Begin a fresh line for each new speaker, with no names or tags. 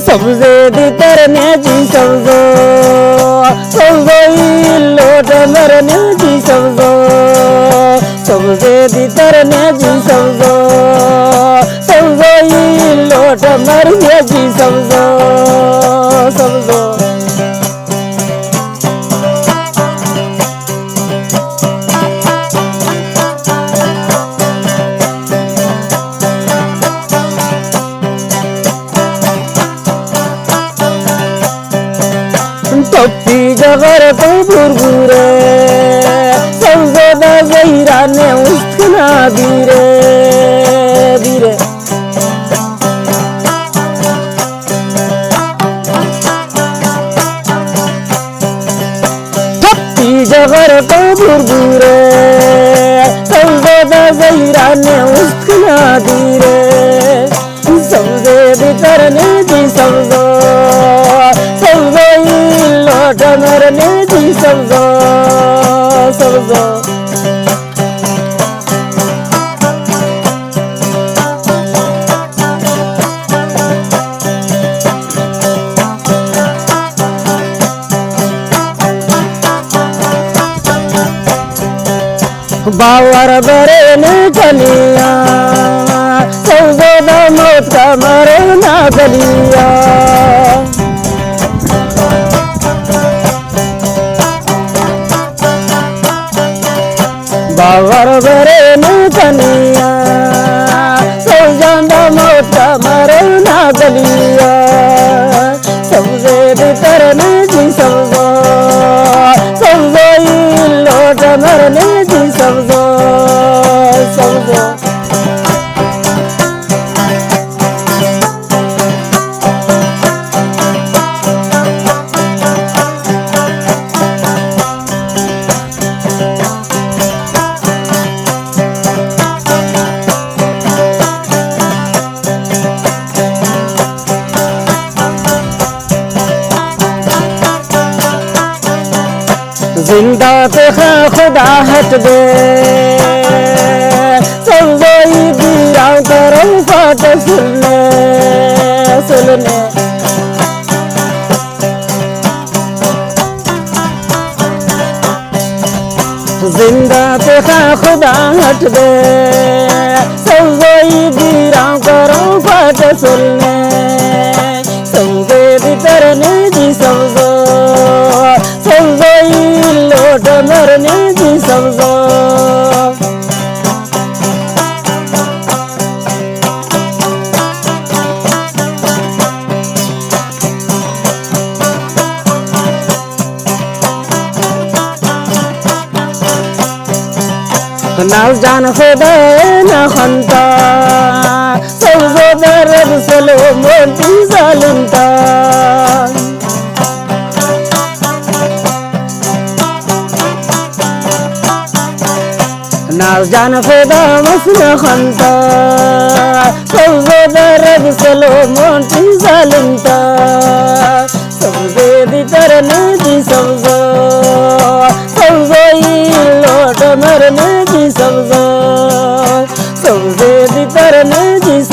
समझे दी तरने जी समझो समझो लोट मरने जी समझो समझे दी तरने जी समझो समझो लोट मरने जी समझो समझो टप्पी जगर तो बुरबुरे समझो दा गैरा ने उठना धीरे धीरे टप्पी जगर तो बुरबुरे समझो दा गैरा ने उठना धीरे समझे भीतर ने जी समझो समझो लोट मरने जी समझो समझो बावर बरे ने कलिया समझो दा मौत का मरना गलिया बावर बरे ने कलिया समझो दा मौत का मरना गलिया समझे भीतर ने जी समझो समझो लोट मरने जी समझो समझो जिंदा पे खुदा हट दे समझो दीरा करो फाट सुनने सुनने जिंदा पे खुदा हट दे समझो दीरा करो फाट सुनने समझे भीतर ने जी समझो समझो लोट मरने जी समझो ना जान खुदा ना खंता समझो दर्द सलो मोटी जालिमता ना जान खुदा मसला खंता समझो दर्द सलो मोटी जालिमता समझे भीतर ने जी समझो समझो लोट मरने जी समझो समझे भीतर ने जी